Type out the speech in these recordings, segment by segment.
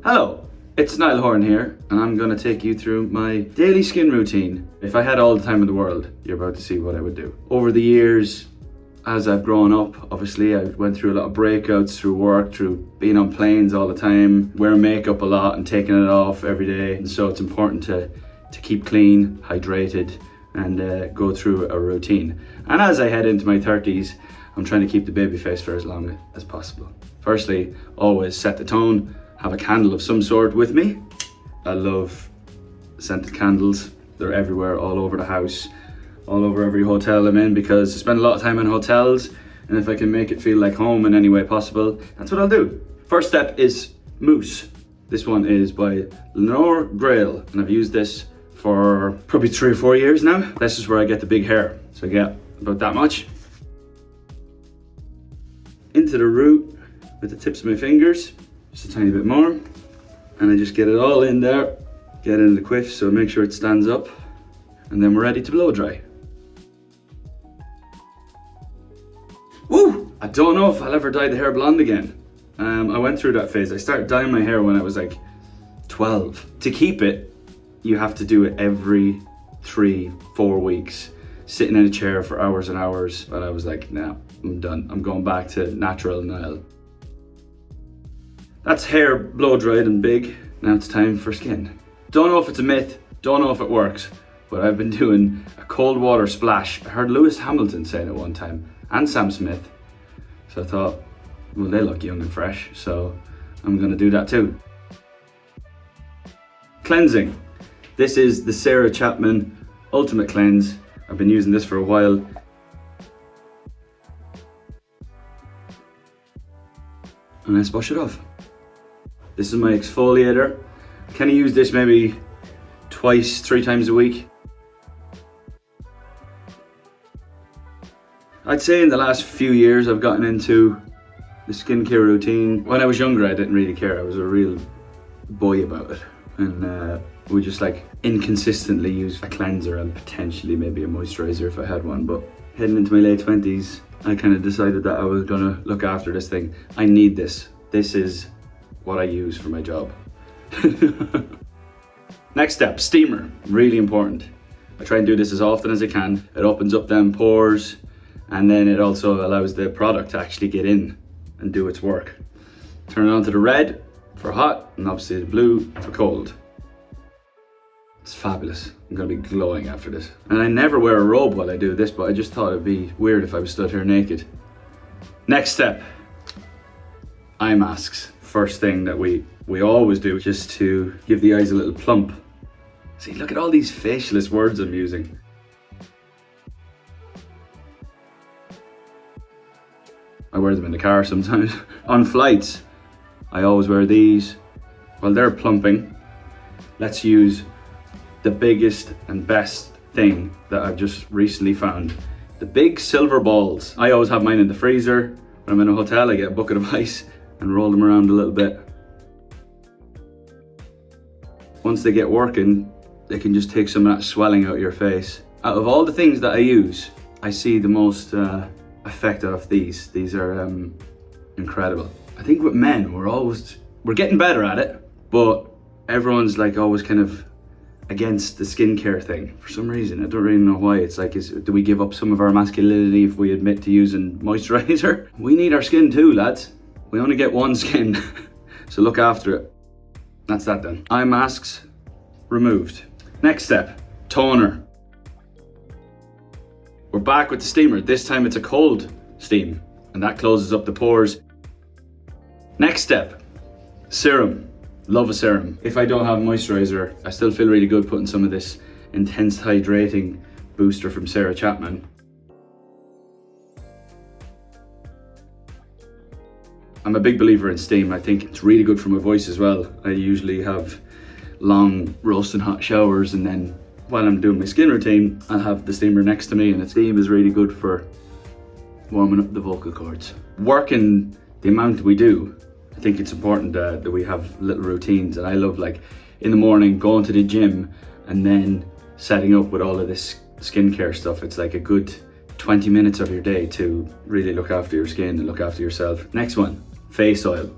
Hello, it's Niall Horan here, and I'm going to take you through my daily skin routine. If I had all the time in the world, you're about to see what I would do. Over the years, as I've grown up, obviously I went through a lot of breakouts through work, through being on planes all the time, wearing makeup a lot and taking it off every day. And so it's important to keep clean, hydrated, and go through a routine. And as I head into my 30s, I'm trying to keep the baby face for as long as possible. Firstly, always set the tone, have a candle of some sort with me. I love scented candles. They're everywhere, all over the house, all over every hotel I'm in, because I spend a lot of time in hotels, and if I can make it feel like home in any way possible, that's what I'll do. First step is mousse. This one is by Lenore Grail, and I've used this for probably 3 or 4 years now. This is where I get the big hair, so I get about that much. Into the root with the tips of my fingers, just a tiny bit more, and I just get it all in there, get it in the quiff, so make sure it stands up, and then we're ready to blow dry. Woo! I don't know if I'll ever dye the hair blonde again. I went through that phase. I started dyeing my hair when I was like 12. To keep it, you have to do it every 3-4 weeks, sitting in a chair for hours and hours. But I was like, nah, I'm done. I'm going back to natural Niall. That's hair blow dried and big. Now it's time for skin. Don't know if it's a myth, don't know if it works, but I've been doing a cold water splash. I heard Lewis Hamilton saying it one time, and Sam Smith. So I thought, well, they look young and fresh, so I'm gonna do that too. Cleansing. This is the Sarah Chapman Ultimate Cleanse. I've been using this for a while. And I splash it off. This is my exfoliator. I kind of use this maybe 2-3 times a week. I'd say in the last few years I've gotten into the skincare routine. When I was younger I didn't really care. I was a real boy about it. And we just like inconsistently use a cleanser and potentially maybe a moisturizer if I had one. But heading into my late 20s, I kind of decided that I was gonna look after this thing. I need this. This is what I use for my job. Next step, steamer. Really important. I try and do this as often as I can. It opens up them pores, and then it also allows the product to actually get in and do its work. Turn it on to the red for hot, and obviously the blue for cold. It's fabulous. I'm gonna be glowing after this. And I never wear a robe while I do this, but I just thought it'd be weird if I was stood here naked. Next step, eye masks. First thing that we always do, just to give the eyes a little plump. See, look at all these facialist words I'm using. I wear them in the car sometimes. On flights, I always wear these. While they're plumping, let's use the biggest and best thing that I've just recently found. The big silver balls. I always have mine in the freezer. When I'm in a hotel, I get a bucket of ice and roll them around a little bit. Once they get working, they can just take some of that swelling out of your face. Out of all the things that I use, I see the most effect out of these. These are incredible. I think with men, we're getting better at it, but everyone's like always kind of against the skincare thing for some reason. I don't really know why. It's like, do we give up some of our masculinity if we admit to using moisturizer? We need our skin too, lads. We only get one skin, so look after it. That's that done. Eye masks removed. Next step, toner. We're back with the steamer. This time it's a cold steam, and that closes up the pores. Next step, serum. Love a serum. If I don't have moisturizer, I still feel really good putting some of this intense hydrating booster from Sarah Chapman. I'm a big believer in steam. I think it's really good for my voice as well. I usually have long roasting hot showers, and then while I'm doing my skin routine, I'll have the steamer next to me, and the steam is really good for warming up the vocal cords. Working the amount we do, I think it's important that we have little routines, and I love, like, in the morning going to the gym and then setting up with all of this skincare stuff. It's like a good 20 minutes of your day to really look after your skin and look after yourself. Next one, face oil.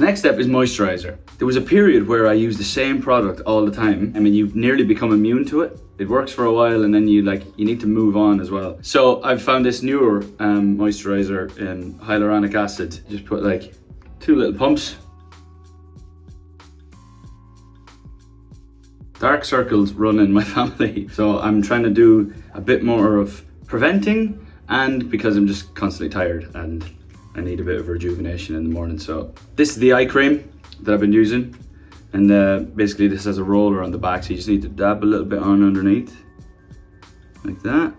Next step is moisturizer. There was a period where I used the same product all the time. I mean, you nearly become immune to it. It works for a while and then you need to move on as well. So I've found this newer moisturizer in hyaluronic acid. Just put like 2 little pumps. Dark circles run in my family, so I'm trying to do a bit more of preventing, and because I'm just constantly tired and I need a bit of rejuvenation in the morning. So this is the eye cream that I've been using, and basically this has a roller on the back, so you just need to dab a little bit on underneath, like that.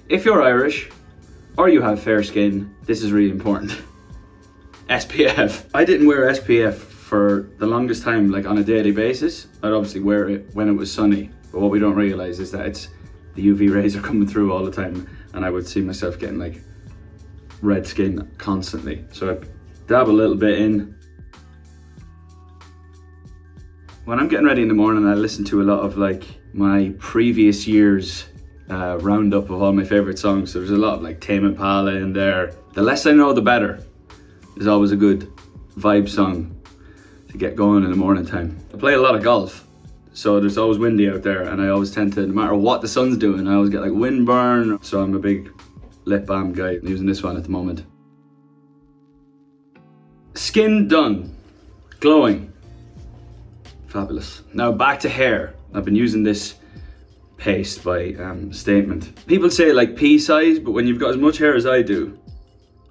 If you're Irish or you have fair skin, this is really important. SPF. I didn't wear SPF for the longest time, like on a daily basis. I'd obviously wear it when it was sunny, but what we don't realize is that the UV rays are coming through all the time, and I would see myself getting like red skin constantly. So I dab a little bit in. When I'm getting ready in the morning, I listen to a lot of like my previous year's roundup of all my favorite songs. So there's a lot of like Tame Impala in there. The less I know, the better. Is always a good vibe song to get going in the morning time. I play a lot of golf, so there's always windy out there, and I always tend to, no matter what the sun's doing, I always get like windburn. So I'm a big lip balm guy. I'm using this one at the moment. Skin done, glowing, fabulous. Now back to hair. I've been using this paste by Statement. People say like pea size, but when you've got as much hair as I do,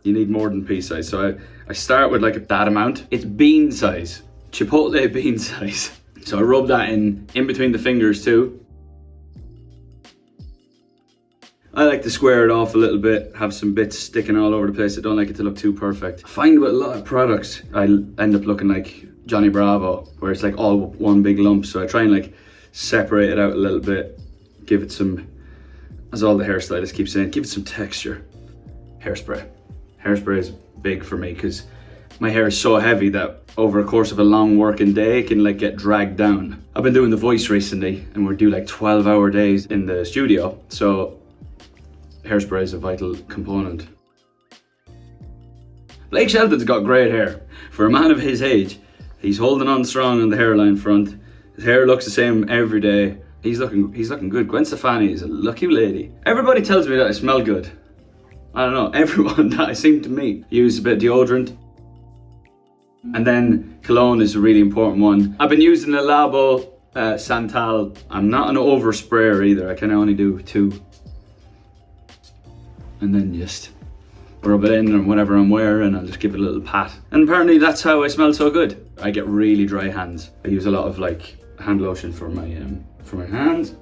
you need more than pea size. So I start with like that amount. It's bean size, chipotle bean size. So I rub that in between the fingers too. I like to square it off a little bit, have some bits sticking all over the place. I don't like it to look too perfect. I find with a lot of products, I end up looking like Johnny Bravo, where it's like all one big lump. So I try and like separate it out a little bit, give it some, as all the hairstylists keep saying, give it some texture. Hairspray. Hairspray is big for me because my hair is so heavy that over a course of a long working day, it can like get dragged down. I've been doing The Voice recently, and we do like 12-hour days in the studio. So hairspray is a vital component. Blake Shelton's got great hair. For a man of his age, he's holding on strong on the hairline front. His hair looks the same every day. He's looking good. Gwen Stefani is a lucky lady. Everybody tells me that I smell good. I don't know, everyone that I seem to meet use a bit of deodorant. And then cologne is a really important one. I've been using the Labo Santal. I'm not an oversprayer either. I can only do 2. And then just rub it in on whatever I'm wearing. I'll just give it a little pat. And apparently that's how I smell so good. I get really dry hands. I use a lot of like hand lotion for my hands.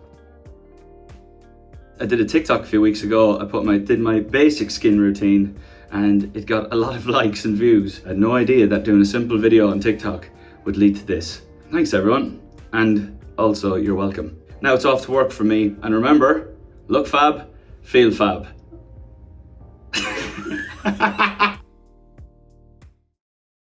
I did a TikTok a few weeks ago. I did my basic skin routine, and it got a lot of likes and views. I had no idea that doing a simple video on TikTok would lead to this. Thanks everyone, and also you're welcome. Now it's off to work for me, and remember, look fab, feel fab.